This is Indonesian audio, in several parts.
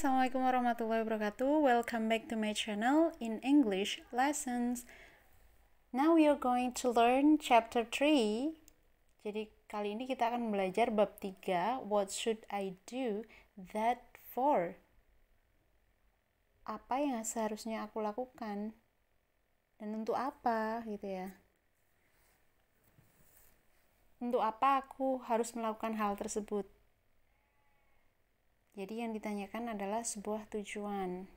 Assalamualaikum warahmatullahi wabarakatuh. Welcome back to my channel in English lessons. Now we are going to learn chapter 3. Jadi kali ini kita akan belajar bab 3. What should I do that for? Apa yang seharusnya aku lakukan? Dan untuk apa gitu ya? Untuk apa aku harus melakukan hal tersebut? Jadi yang ditanyakan adalah sebuah tujuan.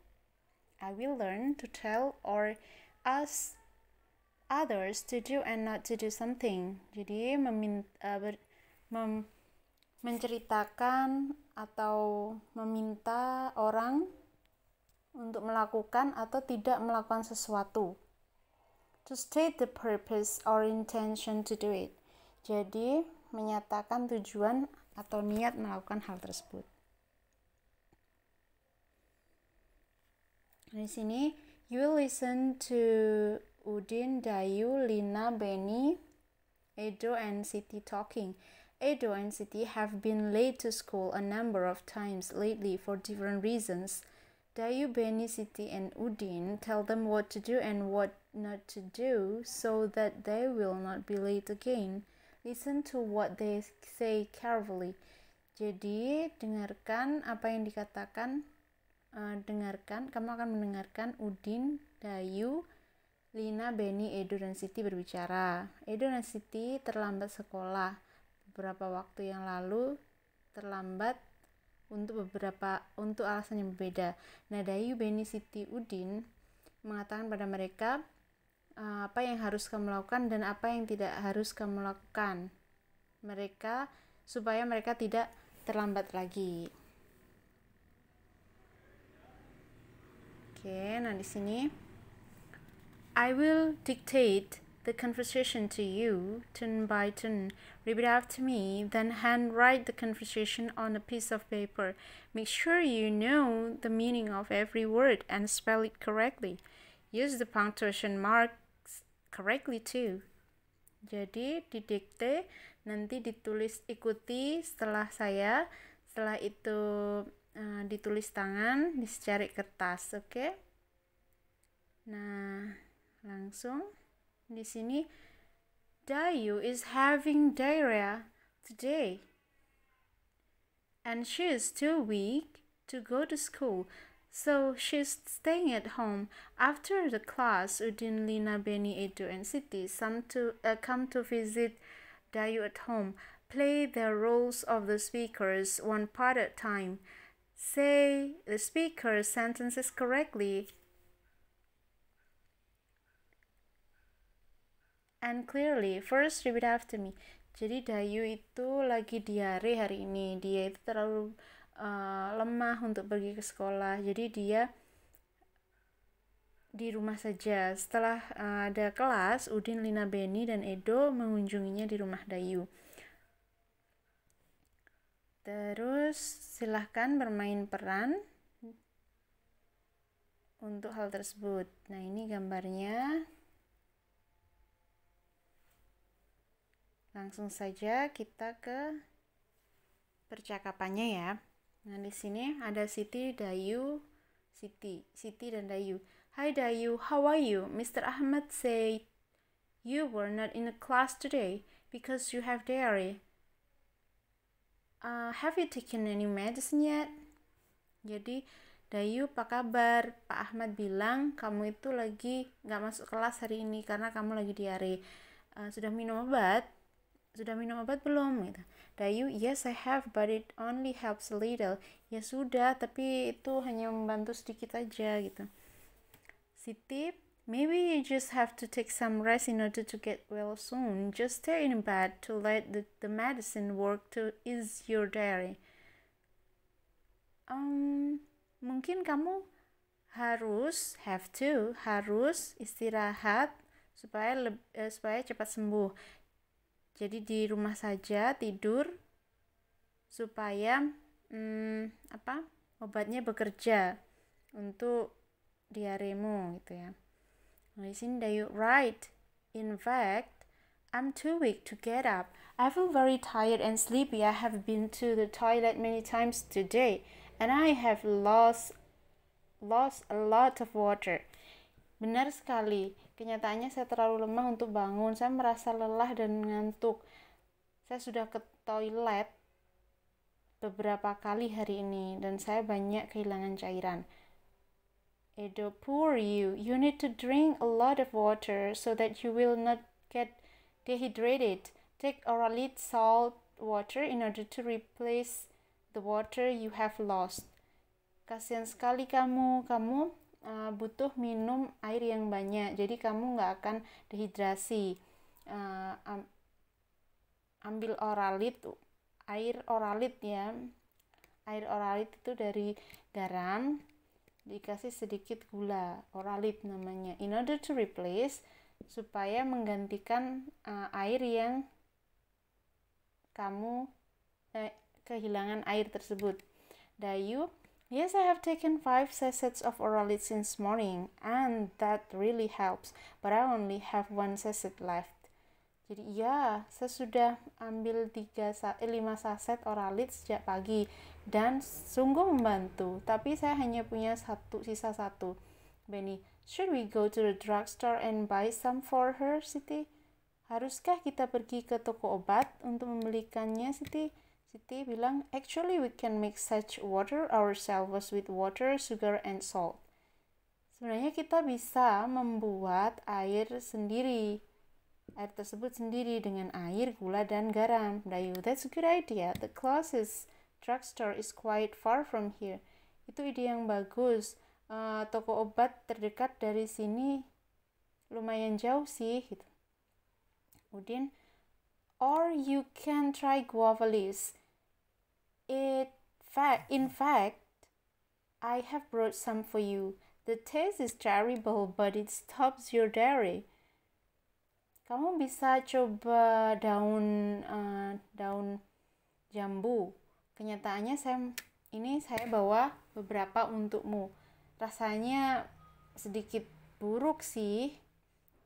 I will learn to tell or ask others to do and not to do something. Jadi menceritakan atau meminta orang untuk melakukan atau tidak melakukan sesuatu. To state the purpose or intention to do it. Jadi menyatakan tujuan atau niat melakukan hal tersebut. Di sini, you will listen to Udin, Dayu, Lina, Benny, Edo, and Siti talking. Edo and Siti have been late to school a number of times lately for different reasons. Dayu, Benny, Siti, and Udin tell them what to do and what not to do so that they will not be late again. Listen to what they say carefully. Jadi, dengarkan apa yang dikatakan. Kamu akan mendengarkan Udin, Dayu, Lina, Benny, Edo, dan Siti berbicara. Edo dan Siti terlambat sekolah beberapa waktu yang lalu, terlambat untuk alasan yang berbeda. Nah, Dayu, Benny, Siti, Udin mengatakan pada mereka apa yang harus kamu lakukan dan apa yang tidak harus kamu lakukan. Supaya mereka tidak terlambat lagi. Nah di sini I will dictate the conversation to you turn by turn. Repeat after me, then handwrite the conversation on a piece of paper. Make sure you know the meaning of every word and spell it correctly. Use the punctuation marks correctly too. Jadi didikte, nanti ikuti setelah itu ditulis tangan, dicari kertas, oke? Nah, langsung di sini Dayu is having diarrhea today, and she is too weak to go to school, so she's staying at home. After the class, Udin, Lina, Benny, Edo, and Siti come to visit Dayu at home. Play the roles of the speakers one part at a time. Say the speaker's sentences correctly and clearly. First, repeat after me. Jadi Dayu itu lagi diare hari ini. Dia itu terlalu lemah untuk pergi ke sekolah. Jadi dia di rumah saja. Setelah ada kelas, Udin, Lina, Benny, dan Edo mengunjunginya di rumah Dayu. Terus silahkan bermain peran untuk hal tersebut. Nah ini gambarnya. Langsung saja kita ke percakapannya ya. Nah di sini ada Siti, Dayu, Siti dan Dayu. Hi Dayu, how are you? Mr. Ahmad said you were not in the class today because you have diarrhea. Have you taken any medicine yet? Jadi Dayu, apa kabar? Pak Ahmad bilang kamu itu lagi gak masuk kelas hari ini karena kamu lagi diare. Sudah minum obat? Sudah minum obat belum? Gitu. Dayu, yes I have, but it only helps a little. Ya sudah, tapi itu hanya membantu sedikit aja gitu. Siti, maybe you just have to take some rest in order to get well soon. Just stay in bed to let the medicine work to ease your diarrhea. Mungkin kamu harus istirahat supaya cepat sembuh. Jadi di rumah saja tidur supaya obatnya bekerja untuk diaremu gitu ya. Nah, di sini Dayu write, in fact, I'm too weak to get up. I feel very tired and sleepy. I have been to the toilet many times today, and I have lost a lot of water. Benar sekali, kenyataannya saya terlalu lemah untuk bangun. Saya merasa lelah dan ngantuk. Saya sudah ke toilet beberapa kali hari ini dan saya banyak kehilangan cairan. Edo, poor you. You need to drink a lot of water so that you will not get dehydrated. Take Oralit salt water in order to replace the water you have lost. Kasihan sekali kamu butuh minum air yang banyak, jadi kamu nggak akan dehidrasi. Ambil air Oralit ya. Air Oralit itu dari garam dikasih sedikit gula, Oralit namanya. In order to replace, supaya menggantikan air yang kamu kehilangan air tersebut. Dayu, yes, I have taken 5 sachets of Oralit since morning, and that really helps. But I only have 1 sachet left. Jadi ya, saya sudah ambil 5 saset Oralit sejak pagi, dan sungguh membantu. Tapi saya hanya punya sisa satu. Benny, should we go to the drugstore and buy some for her, Siti? Haruskah kita pergi ke toko obat untuk membelikannya, Siti? Siti bilang, actually we can make such water ourselves with water, sugar, and salt. Sebenarnya kita bisa membuat air tersebut sendiri dengan air, gula, dan garam. Dayu, that's a good idea. The closest drugstore is quite far from here. Itu ide yang bagus. Toko obat terdekat dari sini lumayan jauh sih, gitu. Kemudian, or you can try Guavalis. In fact, I have brought some for you. The taste is terrible, but it stops your diarrhea. Kamu bisa coba daun jambu. Kenyataannya saya bawa beberapa untukmu. Rasanya sedikit buruk sih,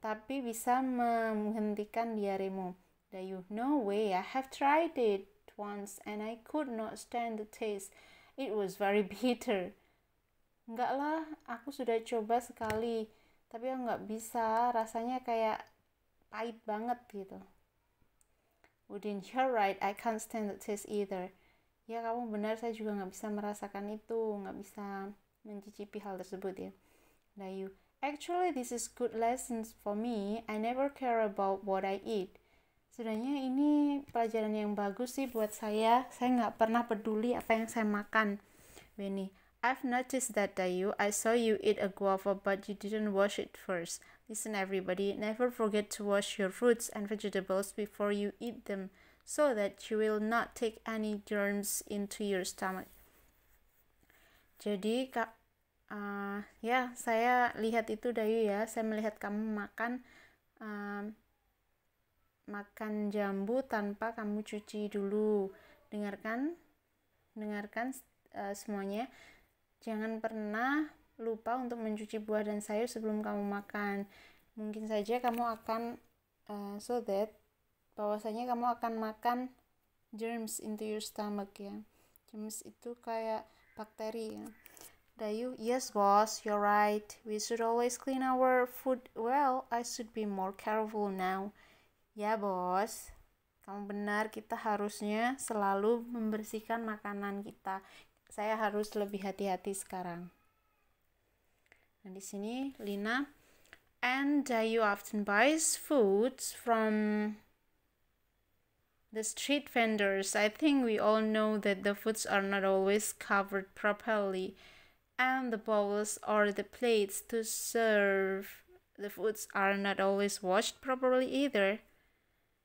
tapi bisa menghentikan diaremu. Dayu, no way, I have tried it once and I could not stand the taste. It was very bitter. Enggak lah, aku sudah coba sekali, tapi aku nggak bisa, rasanya kayak pahit banget gitu. Udin, you're right, I can't stand the taste either. Ya, kamu benar, saya juga nggak bisa merasakan itu, nggak bisa mencicipi hal tersebut ya. Dayu, actually this is good lessons for me. I never care about what I eat. Sebenarnya ini pelajaran yang bagus sih buat saya. Saya nggak pernah peduli apa yang saya makan. Benny, I've noticed that, Dayu. I saw you eat a guava, but you didn't wash it first. Listen, everybody, never forget to wash your fruits and vegetables before you eat them, so that you will not take any germs into your stomach. Jadi, ya, saya lihat itu, Dayu ya. Saya melihat kamu makan jambu tanpa kamu cuci dulu. Dengarkan semuanya. Jangan pernah lupa untuk mencuci buah dan sayur sebelum kamu makan. Mungkin saja kamu akan so that bahwasanya kamu akan makan germs into your stomach ya. Germs itu kayak bakteri ya. Dayu, yes boss, you're right. We should always clean our food well. I should be more careful now. Ya bos, kamu benar, kita harusnya selalu membersihkan makanan kita. Saya harus lebih hati-hati sekarang. Nah di sini Lina, and Dayu often buys foods from the street vendors. I think we all know that the foods are not always covered properly, and the bowls or the plates to serve the foods are not always washed properly either.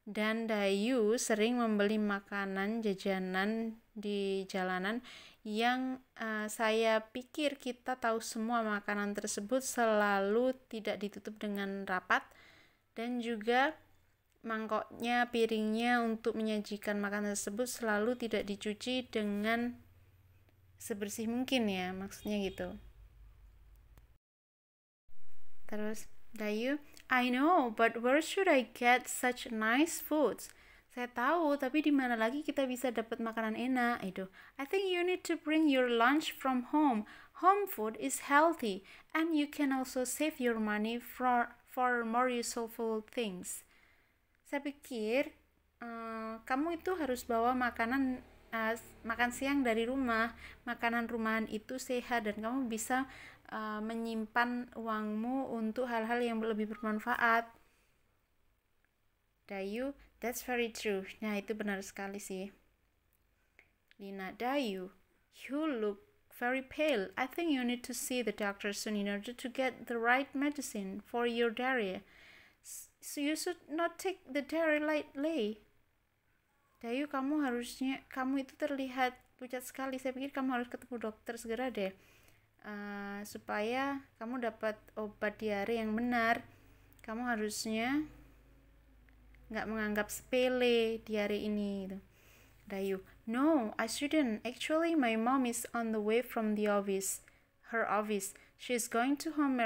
Dan Dayu sering membeli makanan jajanan di jalanan yang saya pikir kita tahu semua makanan tersebut selalu tidak ditutup dengan rapat, dan juga mangkoknya, piringnya untuk menyajikan makanan tersebut selalu tidak dicuci dengan sebersih mungkin ya, maksudnya gitu. Terus Dayu, I know, but where should I get such nice foods? Saya tahu, tapi di mana lagi kita bisa dapat makanan enak itu? I think you need to bring your lunch from home. Home food is healthy, and you can also save your money for more useful things. Saya pikir kamu itu harus bawa makan siang dari rumah. Makanan rumahan itu sehat dan kamu bisa menyimpan uangmu untuk hal-hal yang lebih bermanfaat. Dayu, that's very true. Nah, itu benar sekali sih. Lina, Dayu, you look very pale. I think you need to see the doctor soon in order to get the right medicine for your diarrhea. So you should not take the diarrhea lightly. Dayu, kamu itu terlihat pucat sekali. Saya pikir kamu harus ketemu dokter segera deh. Supaya kamu dapat obat diare yang benar. Kamu harusnya nggak menganggap sepele diare ini gitu. Dayu, no, I shouldn't. Actually, my mom is on the way from the office. Her office. She's going home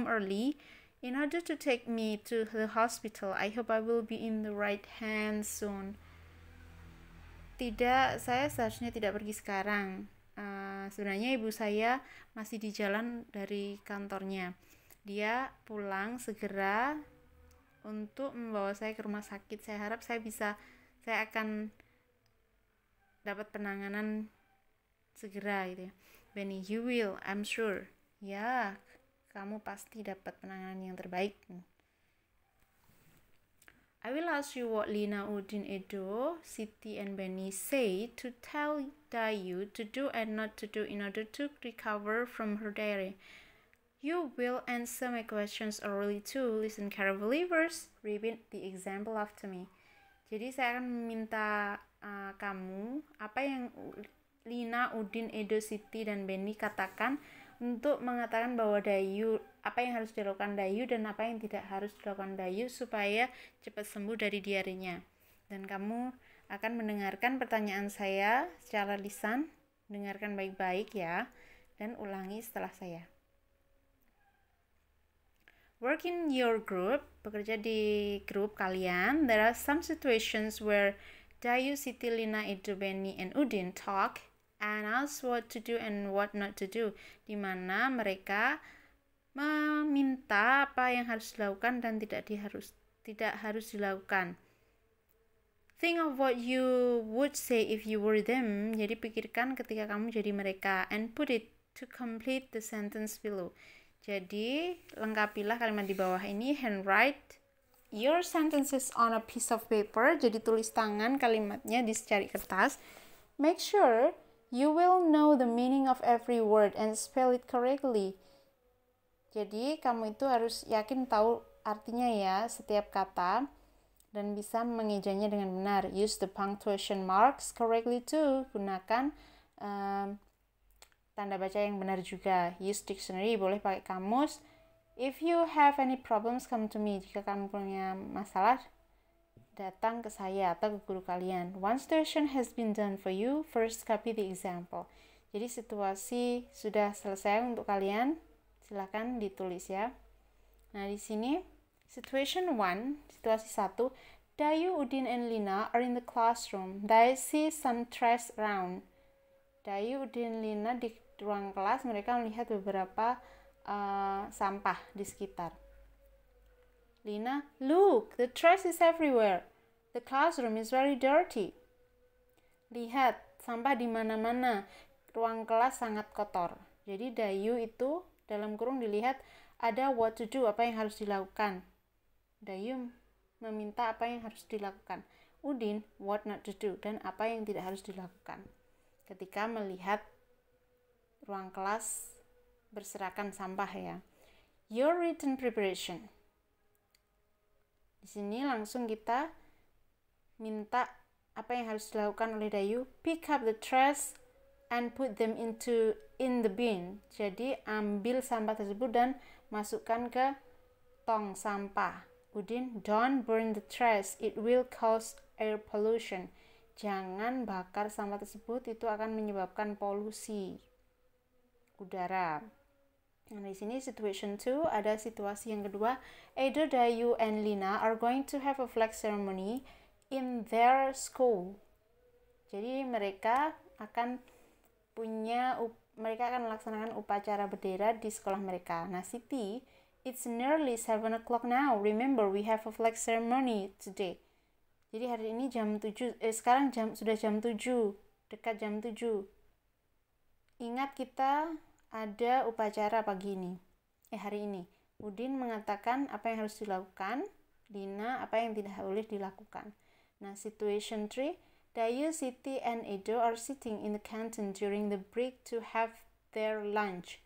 early in order to take me to the hospital. I hope I will be in the right hands soon. Tidak, saya seharusnya tidak pergi sekarang. Sebenarnya ibu saya masih di jalan dari kantornya. Dia pulang segera untuk membawa saya ke rumah sakit. Saya harap saya akan dapat penanganan segera gitu ya. Benny, you will, I'm sure. Ya, kamu pasti dapat penanganan yang terbaik. I will ask you what Lina, Udin, Edo, Siti, and Benny say to tell Dayu to do and not to do in order to recover from her diarrhea. You will answer my questions orally too. Listen carefully first. Repeat the example after me. Jadi saya akan meminta kamu apa yang Lina, Udin, Edo, Siti, dan Benny katakan untuk mengatakan bahwa Dayu, apa yang harus dilakukan Dayu dan apa yang tidak harus dilakukan Dayu supaya cepat sembuh dari diarenya. Dan kamu akan mendengarkan pertanyaan saya secara lisan. Dengarkan baik-baik ya, dan ulangi setelah saya. Work in your group, bekerja di grup kalian. There are some situations where Dayu, Siti, Lina, Edo, Benny, and Udin talk and ask what to do and what not to do, di mana mereka meminta apa yang harus dilakukan dan tidak harus dilakukan. Think of what you would say if you were them. Jadi pikirkan ketika kamu jadi mereka, and put it to complete the sentence below. Jadi, lengkapilah kalimat di bawah ini. Handwrite your sentences on a piece of paper. Jadi, tulis tangan kalimatnya di secari kertas. Make sure you will know the meaning of every word and spell it correctly. Jadi, kamu itu harus yakin tahu artinya ya setiap kata dan bisa mengejanya dengan benar. Use the punctuation marks correctly too. Gunakan tanda baca yang benar juga. Use dictionary, boleh pakai kamus. If you have any problems, come to me. Jika kamu punya masalah, datang ke saya atau ke guru kalian. Once the situation has been done for you, first copy the example. Jadi situasi sudah selesai untuk kalian, silakan ditulis ya. Nah di sini situation 1, situasi 1. Dayu, Udin, and Lina are in the classroom. They see some trash around. Dayu, Udin, Lina di ruang kelas, mereka melihat beberapa sampah di sekitar. Lina, look, the trash is everywhere. The classroom is very dirty. Lihat, sampah di mana-mana. Ruang kelas sangat kotor. Jadi Dayu itu dalam kurung dilihat ada what to do, apa yang harus dilakukan. Dayu meminta apa yang harus dilakukan. Udin, what not to do, dan apa yang tidak harus dilakukan. Ketika melihat ruang kelas berserakan sampah ya. Your written preparation. Di sini langsung kita minta apa yang harus dilakukan oleh Dayu. Pick up the trash and put them in the bin. Jadi ambil sampah tersebut dan masukkan ke tong sampah. Udin, don't burn the trash. It will cause air pollution. Jangan bakar sampah tersebut, itu akan menyebabkan polusi udara. Nah, di sini situation 2 ada situasi yang kedua. Edo, Dayu, and Lina are going to have a flag ceremony in their school. Jadi mereka akan melaksanakan upacara bendera di sekolah mereka. Nah, Siti, it's nearly 7 o'clock now. Remember, we have a flag ceremony today. Jadi hari ini sekarang sudah jam 7, dekat jam 7. Ingat kita ada upacara pagi ini. Hari ini. Udin mengatakan apa yang harus dilakukan, Lina apa yang tidak boleh dilakukan. Nah, situation 3, Dayu, Siti, and Edo are sitting in the canteen during the break to have their lunch.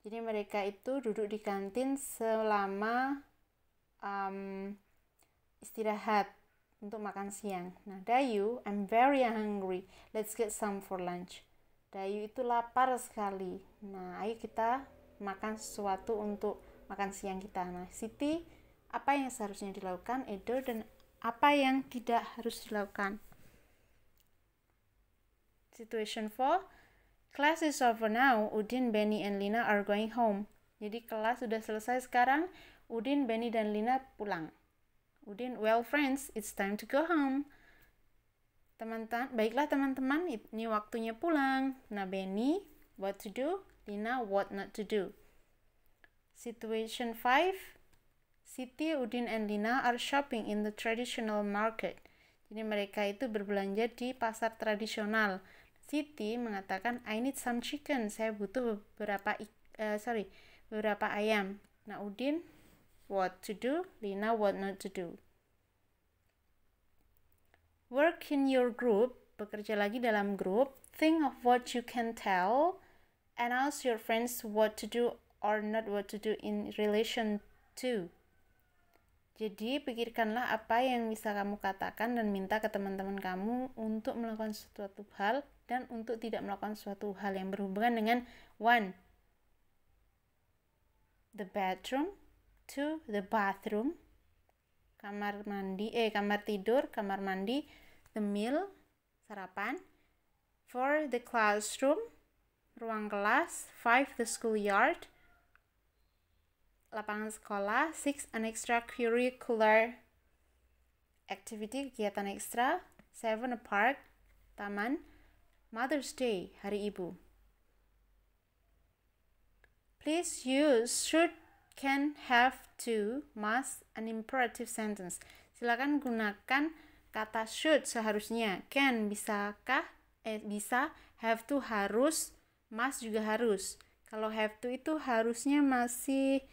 Jadi mereka itu duduk di kantin selama istirahat untuk makan siang. Nah, Dayu, I'm very hungry. Let's get some for lunch. Dayu itu lapar sekali. Nah, ayo kita makan sesuatu untuk makan siang kita. Nah, Siti, apa yang seharusnya dilakukan? Edo, dan apa yang tidak harus dilakukan? Situation 4, class is over now. Udin, Benny, and Lina are going home. Jadi kelas sudah selesai sekarang. Udin, Benny, dan Lina pulang. Udin, well friends, it's time to go home. Baiklah teman-teman, ini waktunya pulang. Nah, Benny, what to do? Lina, what not to do? Situation 5, Siti, Udin, and Lina are shopping in the traditional market. Jadi mereka itu berbelanja di pasar tradisional. Siti mengatakan, I need some chicken. Saya butuh beberapa ayam. Nah, Udin, what to do? Lina, what not to do? Work in your group, bekerja lagi dalam grup. Think of what you can tell and ask your friends what to do or not what to do in relation to. Jadi pikirkanlah apa yang bisa kamu katakan dan minta ke teman-teman kamu untuk melakukan suatu hal dan untuk tidak melakukan suatu hal yang berhubungan dengan 1. The bedroom. 2. The bathroom. Kamar tidur, kamar mandi. The meal, sarapan. 4. The classroom, ruang kelas. 5. The schoolyard, lapangan sekolah. 6. An extracurricular activity, kegiatan ekstra. 7. A park, taman. Mother's Day, Hari Ibu. Please use should, can, have, to, must, an imperative sentence. Silakan gunakan kata should seharusnya, can bisa, have to harus, must juga harus. Kalau have to itu harusnya masih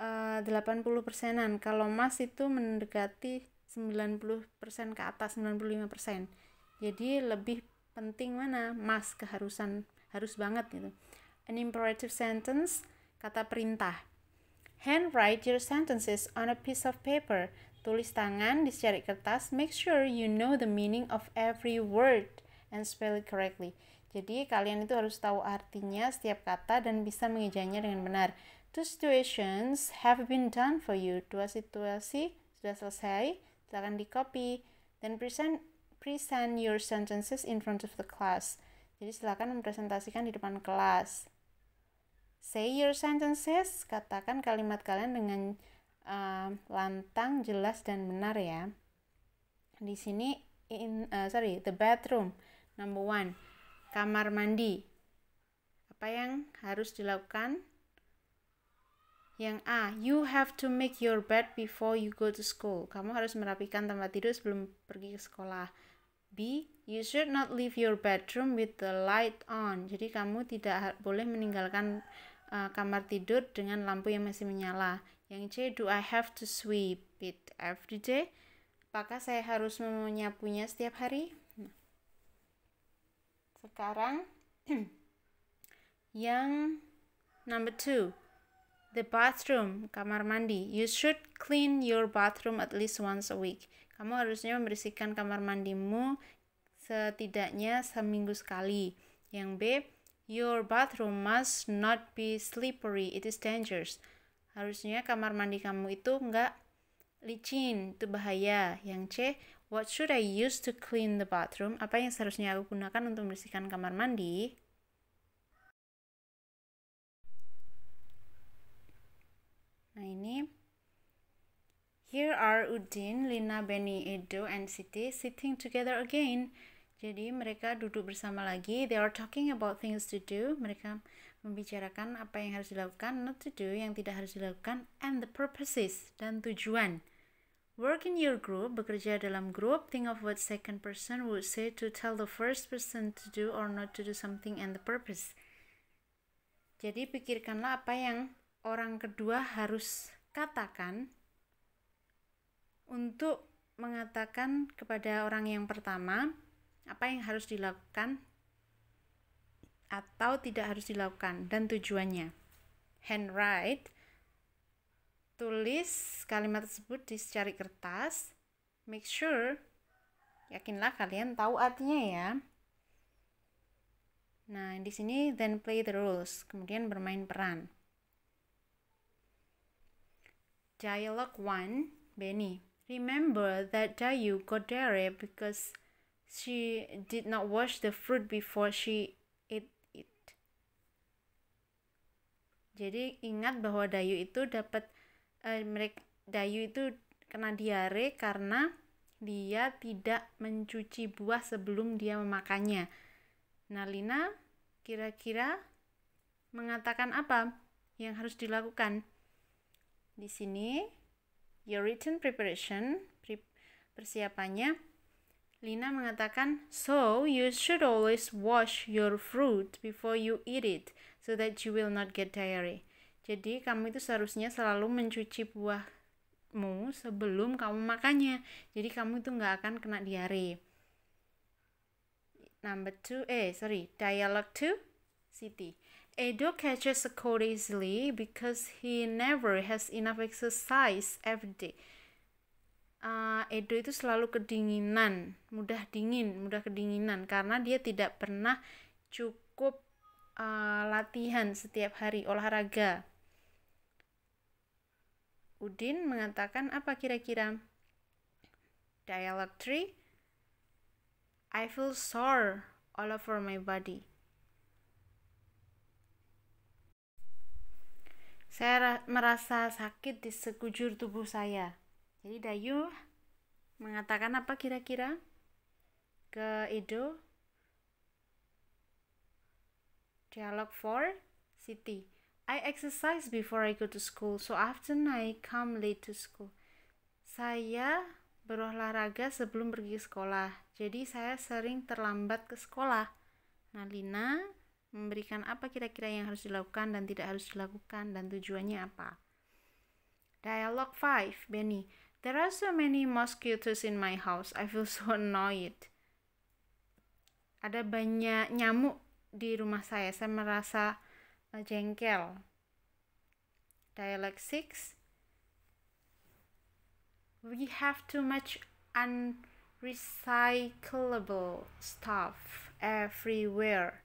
80%-an. Kalau must itu mendekati 90% ke atas, 95%. Jadi lebih penting mana? Must, keharusan, harus banget gitu. An imperative sentence, kata perintah. Handwrite your sentences on a piece of paper. Tulis tangan di secari kertas. Make sure you know the meaning of every word and spell it correctly. Jadi kalian itu harus tahu artinya setiap kata dan bisa mengejanya dengan benar. 2 situations have been done for you. 2 situasi sudah selesai. Silakan di-copy. Then present your sentences in front of the class. Jadi silakan mempresentasikan di depan kelas. Say your sentences, katakan kalimat kalian dengan lantang, jelas, dan benar ya. Di sini, the bathroom, number 1, kamar mandi. Apa yang harus dilakukan? Yang A, you have to make your bed before you go to school. Kamu harus merapikan tempat tidur sebelum pergi ke sekolah. B, you should not leave your bedroom with the light on. Jadi kamu tidak boleh meninggalkan kamar tidur dengan lampu yang masih menyala. Yang C, do I have to sweep it every day? Apakah saya harus menyapunya setiap hari? Sekarang yang number 2, the bathroom, kamar mandi. You should clean your bathroom at least once a week. Kamu harusnya membersihkan kamar mandimu setidaknya seminggu sekali. Yang B, your bathroom must not be slippery, it is dangerous. Harusnya kamar mandi kamu itu enggak licin, itu bahaya. Yang C, what should I use to clean the bathroom? Apa yang seharusnya aku gunakan untuk membersihkan kamar mandi? are Udin, Lina, Benny, Edo, and Siti sitting together again. Jadi mereka duduk bersama lagi. They are talking about things to do. Mereka membicarakan apa yang harus dilakukan, not to do, yang tidak harus dilakukan, and the purposes, dan tujuan. Work in your group, bekerja dalam grup. Think of what second person would say to tell the first person to do or not to do something and the purpose. Jadi pikirkanlah apa yang orang kedua harus katakan untuk mengatakan kepada orang yang pertama apa yang harus dilakukan atau tidak harus dilakukan dan tujuannya. Handwrite, tulis kalimat tersebut di secari kertas. Make sure, yakinlah kalian tahu artinya ya. Nah, di sini then play the roles, kemudian bermain peran. Dialogue 1, Benny. Remember that Dayu got diarrhea because she did not wash the fruit before she ate it. Jadi ingat bahwa Dayu itu kena diare karena dia tidak mencuci buah sebelum dia memakannya. Nah, Lina kira-kira mengatakan apa yang harus dilakukan? Di sini your written preparation, persiapannya, Lina mengatakan, so you should always wash your fruit before you eat it so that you will not get diarrhea. Jadi kamu itu seharusnya selalu mencuci buahmu sebelum kamu makannya. Jadi kamu itu nggak akan kena diare. Dialogue 2, Siti. Edo catches a cold easily because he never has enough exercise every day. Edo itu selalu mudah kedinginan karena dia tidak pernah cukup latihan setiap hari olahraga. Udin mengatakan apa kira-kira? Dialogue 3, I feel sore all over my body. Saya merasa sakit di sekujur tubuh saya. Jadi Dayu mengatakan apa kira-kira ke Edo? Dialogue 4, Siti. I exercise before I go to school, so often I come late to school. Saya berolahraga sebelum pergi ke sekolah, jadi saya sering terlambat ke sekolah. Nah, Lina memberikan apa kira-kira yang harus dilakukan dan tidak harus dilakukan dan tujuannya apa. Dialogue 5, Benny. There are so many mosquitoes in my house. I feel so annoyed. Ada banyak nyamuk di rumah saya merasa jengkel. Dialogue 6, we have too much unrecyclable stuff everywhere.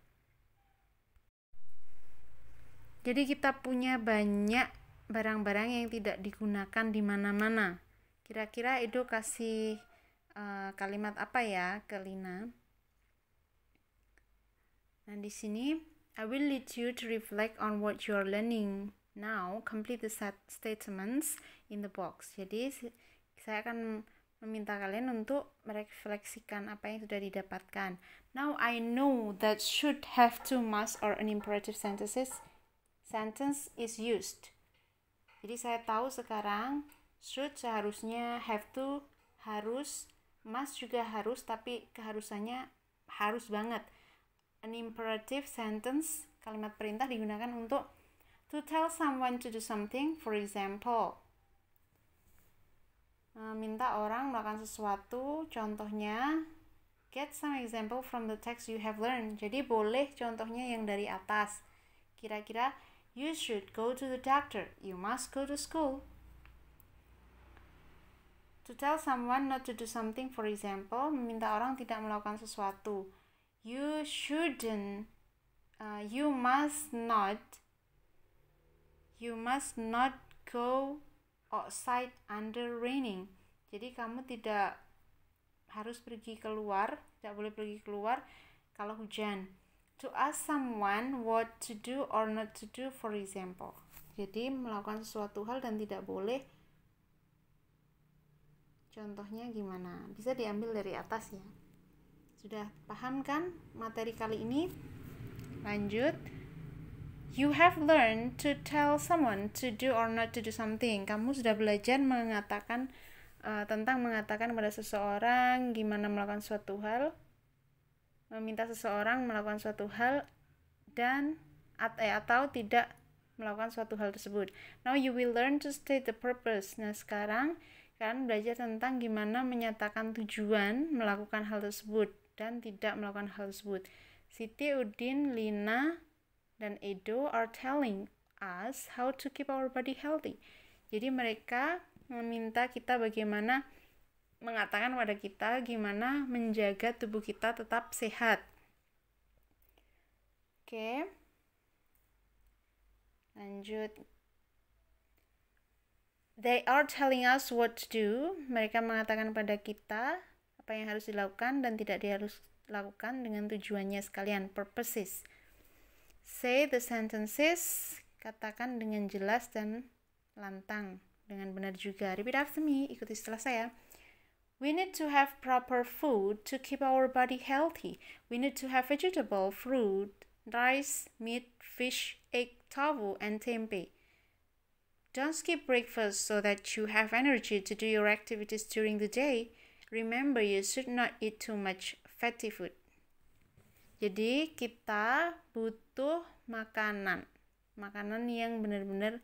Jadi kita punya banyak barang-barang yang tidak digunakan di mana-mana. Kira-kira Edo kasih kalimat apa ya ke Lina? Nah, di sini I will lead you to reflect on what you are learning now. Complete the statements in the box. Jadi saya akan meminta kalian untuk merefleksikan apa yang sudah didapatkan. Now I know that should, have to, must, or an imperative sentence is used. Jadi saya tahu sekarang should seharusnya, have to harus, must juga harus, tapi keharusannya harus banget. An imperative sentence, kalimat perintah digunakan untuk to tell someone to do something. For example, minta orang melakukan sesuatu. Contohnya, get some example from the text you have learned. Jadi boleh contohnya yang dari atas. Kira-kira, you should go to the doctor. You must go to school. To tell someone not to do something, for example, meminta orang tidak melakukan sesuatu. You shouldn't, you must not go outside under raining. Jadi kamu tidak harus pergi keluar, tidak boleh pergi keluar kalau hujan. To ask someone what to do or not to do, for example. Jadi melakukan sesuatu hal dan tidak boleh Contohnya gimana? Bisa diambil dari atas ya. Sudah paham kan materi kali ini? Lanjut. You have learned to tell someone to do or not to do something. Kamu sudah belajar mengatakan tentang mengatakan pada seseorang gimana melakukan suatu hal, meminta seseorang melakukan suatu hal dan atau tidak melakukan suatu hal tersebut. Now you will learn to state the purpose. Nah, sekarang kalian belajar tentang gimana menyatakan tujuan melakukan hal tersebut dan tidak melakukan hal tersebut. Siti, Udin, Lina, dan Edo are telling us how to keep our body healthy. Jadi mereka meminta kita bagaimana mengatakan pada kita gimana menjaga tubuh kita tetap sehat. Oke. Lanjut. They are telling us what to do. Mereka mengatakan pada kita apa yang harus dilakukan dan tidak harus lakukan dengan tujuannya sekalian, purposes. Say the sentences. Katakan dengan jelas dan lantang, dengan benar juga. Repeat after me, ikuti setelah saya. We need to have proper food to keep our body healthy. We need to have vegetable, fruit, rice, meat, fish, egg, tofu, and tempeh. Don't skip breakfast so that you have energy to do your activities during the day. Remember, you should not eat too much fatty food. Jadi kita butuh makanan yang benar-benar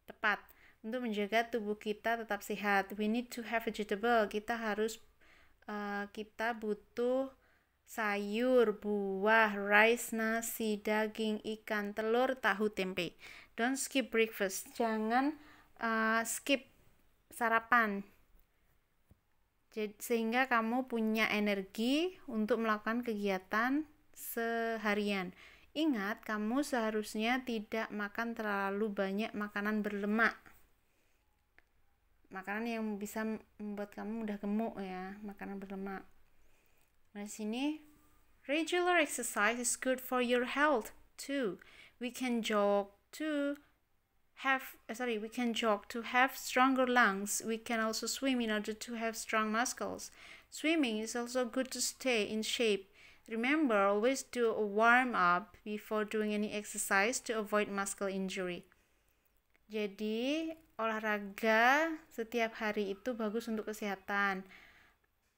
tepat untuk menjaga tubuh kita tetap sehat. We need to have vegetable. Kita butuh sayur, buah, rice, nasi, daging, ikan, telur, tahu, tempe. Don't skip breakfast. Jangan skip sarapan. Sehingga kamu punya energi untuk melakukan kegiatan seharian. Ingat, kamu seharusnya tidak makan terlalu banyak makanan berlemak. Makanan yang bisa membuat kamu mudah gemuk ya, makanan berlemak. Nah, sini regular exercise is good for your health too. We can jog to have stronger lungs. We can also swim in order to have strong muscles. Swimming is also good to stay in shape. Remember, always do a warm up before doing any exercise to avoid muscle injury. Jadi, olahraga setiap hari itu bagus untuk kesehatan.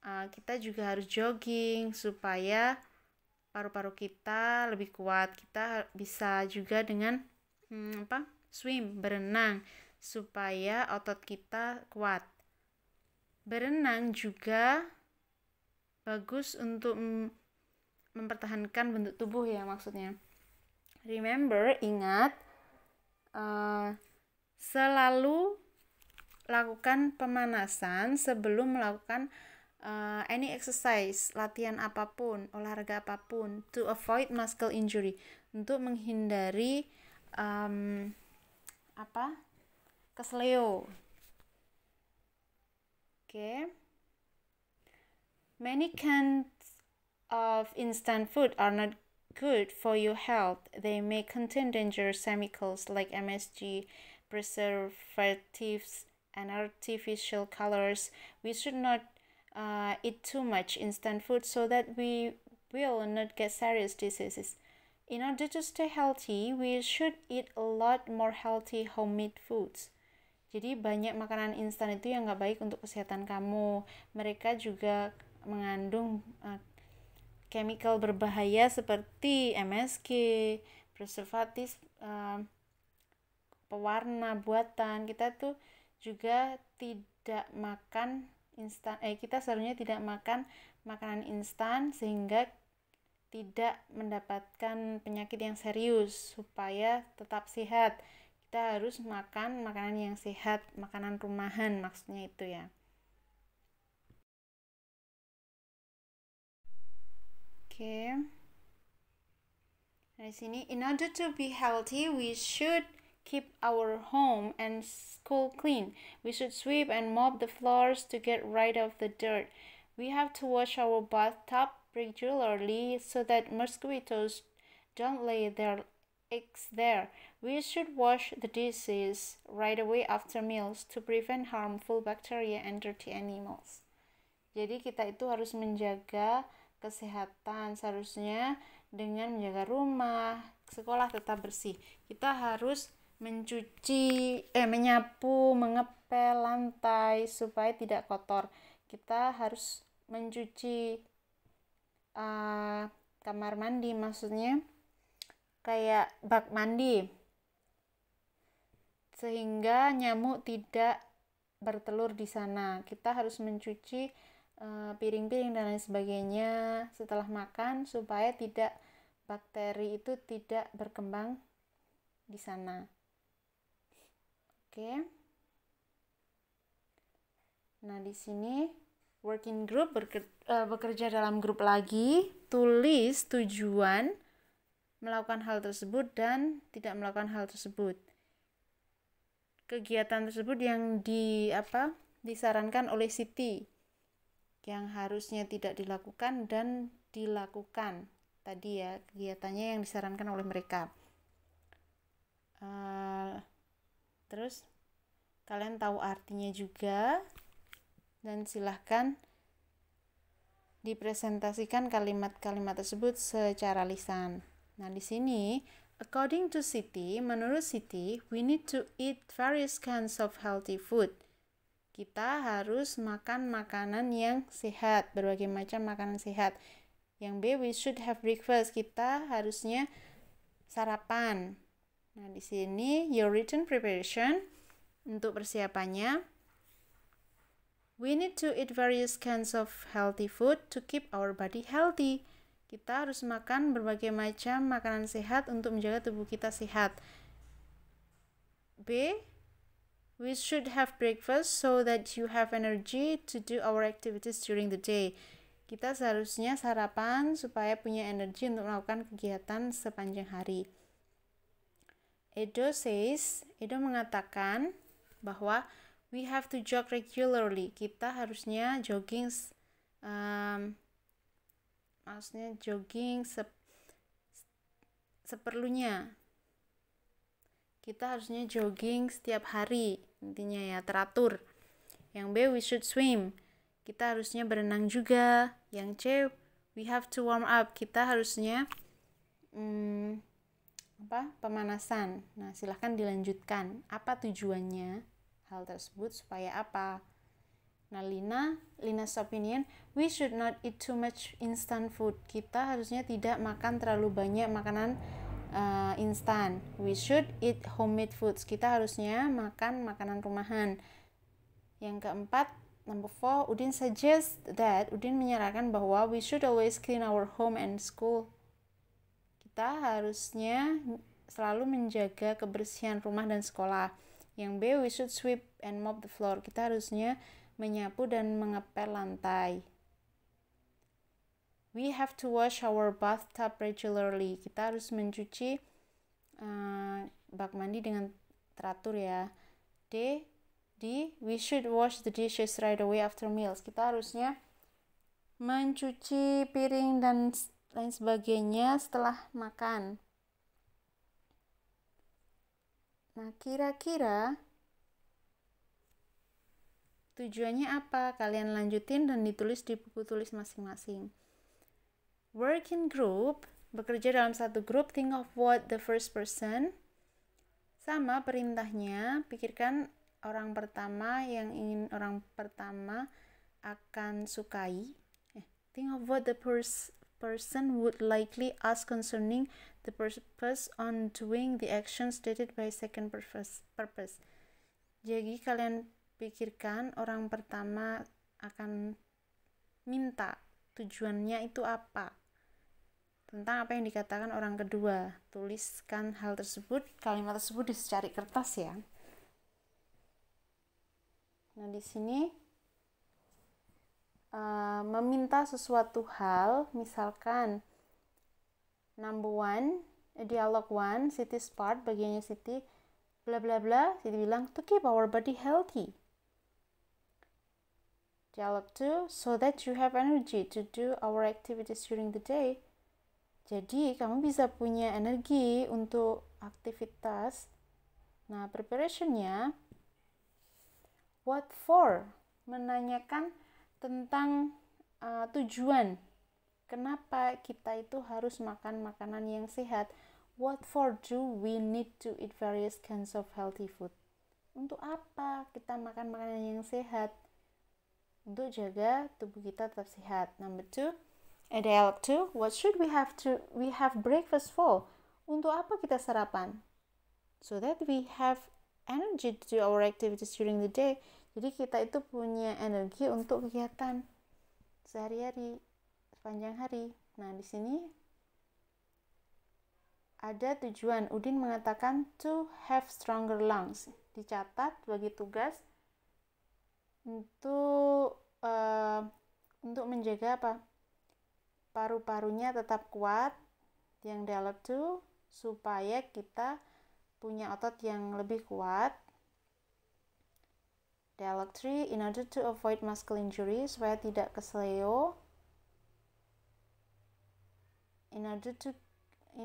Kita juga harus jogging supaya paru-paru kita lebih kuat. Kita bisa juga dengan swim, berenang supaya otot kita kuat. Berenang juga bagus untuk mempertahankan bentuk tubuh ya, maksudnya. Remember, ingat, selalu lakukan pemanasan sebelum melakukan any exercise, latihan apapun, olahraga apapun, to avoid muscle injury, untuk menghindari kesleo. Okay. Many kinds of instant food are not good for your health. They may contain dangerous chemicals like MSG, preservatives, and artificial colors. We should not eat too much instant food so that we will not get serious diseases. In order to stay healthy, we should eat a lot more healthy homemade foods. Jadi banyak makanan instan itu yang gak baik untuk kesehatan kamu. Mereka juga mengandung chemical berbahaya seperti MSG, preservatif, pewarna buatan. Kita tuh juga tidak makan instan. Kita seharusnya tidak makan makanan instan sehingga tidak mendapatkan penyakit yang serius. Supaya tetap sehat, kita harus makan makanan yang sehat, makanan rumahan maksudnya itu ya. Oke. Nah, di sini, in order to be healthy, we should keep our home and school clean. We should sweep and mop the floors to get rid of the dirt. We have to wash our bathtub regularly so that mosquitoes don't lay their eggs there. We should wash the dishes right away after meals to prevent harmful bacteria and dirty animals. Jadi kita itu harus menjaga kesehatan, seharusnya dengan menjaga rumah, sekolah tetap bersih. Kita harus menyapu, mengepel lantai supaya tidak kotor. Kita harus mencuci kamar mandi, maksudnya kayak bak mandi, sehingga nyamuk tidak bertelur di sana. Kita harus mencuci piring-piring dan lain sebagainya setelah makan supaya bakteri itu tidak berkembang di sana. Oke. Nah, di sini working group bekerja dalam grup lagi, tulis tujuan melakukan hal tersebut dan tidak melakukan hal tersebut. Kegiatan tersebut yang disarankan oleh Siti, yang harusnya tidak dilakukan dan dilakukan. Tadi ya, kegiatannya yang disarankan oleh mereka. Terus kalian tahu artinya juga, dan silahkan dipresentasikan kalimat-kalimat tersebut secara lisan. Nah, di sini, according to Siti, menurut Siti, we need to eat various kinds of healthy food. Kita harus makan makanan yang sehat, berbagai macam makanan sehat. Yang B, we should have breakfast. Kita harusnya sarapan. Nah, di sini your written preparation untuk persiapannya. We need to eat various kinds of healthy food to keep our body healthy. Kita harus makan berbagai macam makanan sehat untuk menjaga tubuh kita sehat. B, we should have breakfast so that you have energy to do our activities during the day. Kita seharusnya sarapan supaya punya energi untuk melakukan kegiatan sepanjang hari. Edo mengatakan bahwa we have to jog regularly. Kita harusnya jogging seperlunya. Kita harusnya jogging setiap hari, intinya ya, teratur. Yang B, we should swim. Kita harusnya berenang juga. Yang C, we have to warm up. Kita harusnya pemanasan. Nah, silahkan dilanjutkan. Apa tujuannya hal tersebut, supaya apa? Nah, Lina's opinion, we should not eat too much instant food. Kita harusnya tidak makan terlalu banyak makanan instan. We should eat homemade foods. Kita harusnya makan makanan rumahan. Yang keempat, number 4, Udin menyarankan bahwa we should always clean our home and school. Kita harusnya selalu menjaga kebersihan rumah dan sekolah. Yang B, we should sweep and mop the floor. Kita harusnya menyapu dan mengepel lantai. We have to wash our bathtub regularly. Kita harus mencuci bak mandi dengan teratur ya. D, we should wash the dishes right away after meals. Kita harusnya mencuci piring dan lain sebagainya setelah makan. Nah, kira-kira tujuannya apa? Kalian lanjutin dan ditulis di buku tulis masing-masing. Working group, bekerja dalam satu grup, think of what the first person. Sama perintahnya, pikirkan orang pertama yang ingin orang pertama akan sukai. Think of what the person would likely ask concerning the purpose on doing the action stated by second purpose. Jadi kalian pikirkan orang pertama akan minta tujuannya itu apa, tentang apa yang dikatakan orang kedua. Tuliskan hal tersebut, kalimat tersebut di secari kertas ya. Nah, di sini meminta sesuatu hal, misalkan number 1, dialog 1, Siti's part, bagiannya Siti, bla bla bla. Siti bilang to keep our body healthy. Dialog 2, so that you have energy to do our activities during the day. Jadi kamu bisa punya energi untuk aktivitas. Nah, preparationnya what for? Menanyakan tentang tujuan. Kenapa kita itu harus makan makanan yang sehat? What for do we need to eat various kinds of healthy food? Untuk apa kita makan makanan yang sehat? Untuk jaga tubuh kita tetap sehat. Number 2, dialog 2, what should we have breakfast for? Untuk apa kita sarapan? So that we have energy to do our activities during the day. Jadi kita itu punya energi untuk kegiatan sehari-hari, sepanjang hari. Nah, di sini ada tujuan. Udin mengatakan to have stronger lungs. Dicatat bagi tugas untuk menjaga apa? Paru-parunya tetap kuat. Yang dialog 2, supaya kita punya otot yang lebih kuat. Dialog 3, in order to avoid muscle injury, supaya tidak kesleo. In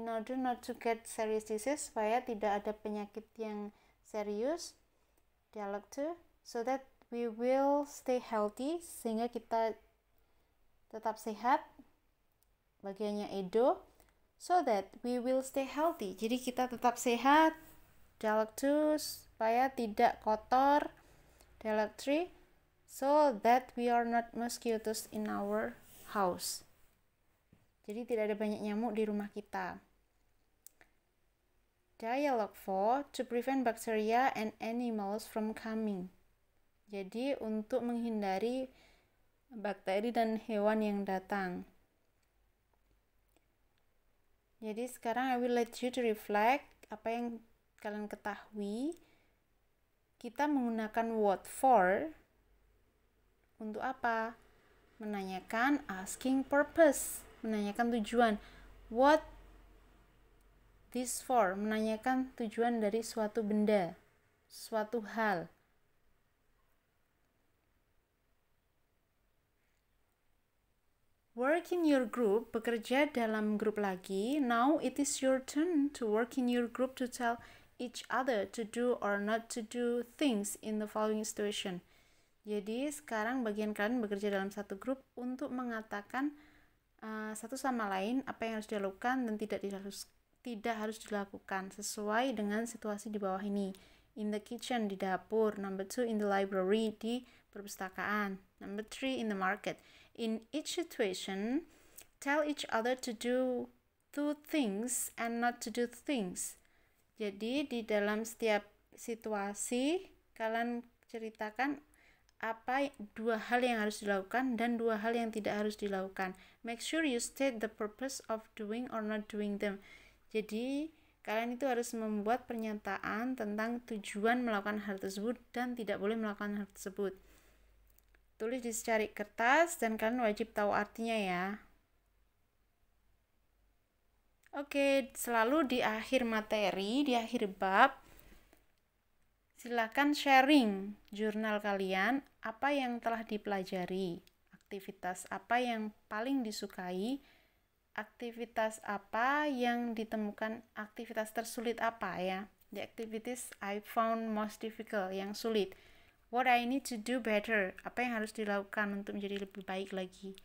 order not to get serious disease, supaya tidak ada penyakit yang serius. Dialog 2, so that we will stay healthy, sehingga kita tetap sehat. Bagiannya Edo, so that we will stay healthy, jadi kita tetap sehat. Dialog 2, supaya tidak kotor. Dialog 3, so that we are not mosquitoes in our house, jadi tidak ada banyak nyamuk di rumah kita. Dialog 4, to prevent bacteria and animals from coming, jadi untuk menghindari bakteri dan hewan yang datang. Jadi sekarang I will let you to reflect apa yang kalian ketahui. Kita menggunakan what for untuk apa? Menanyakan, asking purpose, menanyakan tujuan. What this for? Menanyakan tujuan dari suatu benda, suatu hal. Work in your group, bekerja dalam grup lagi. Now it is your turn to work in your group to tell each other to do or not to do things in the following situation. Jadi sekarang bagian kalian bekerja dalam satu grup untuk mengatakan satu sama lain apa yang harus dilakukan dan tidak harus dilakukan sesuai dengan situasi di bawah ini. In the kitchen, di dapur. Number 2, in the library, di perpustakaan. Number 3, in the market. In each situation, tell each other to do things and not to do things. Jadi di dalam setiap situasi kalian ceritakan apa 2 hal yang harus dilakukan dan 2 hal yang tidak harus dilakukan. Make sure you state the purpose of doing or not doing them. Jadi kalian itu harus membuat pernyataan tentang tujuan melakukan hal tersebut dan tidak boleh melakukan hal tersebut. Tulis di secari kertas dan kalian wajib tahu artinya ya. Oke, selalu di akhir materi, di akhir bab, silakan sharing jurnal kalian, apa yang telah dipelajari, aktivitas apa yang paling disukai, aktivitas apa yang ditemukan, aktivitas tersulit apa ya. The activities I found most difficult, yang sulit. What I need to do better, apa yang harus dilakukan untuk menjadi lebih baik lagi.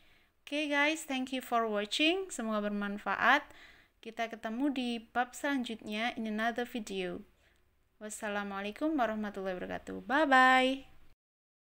Okay guys, thank you for watching, semoga bermanfaat. Kita ketemu di bab selanjutnya in another video. Wassalamualaikum warahmatullahi wabarakatuh. Bye bye.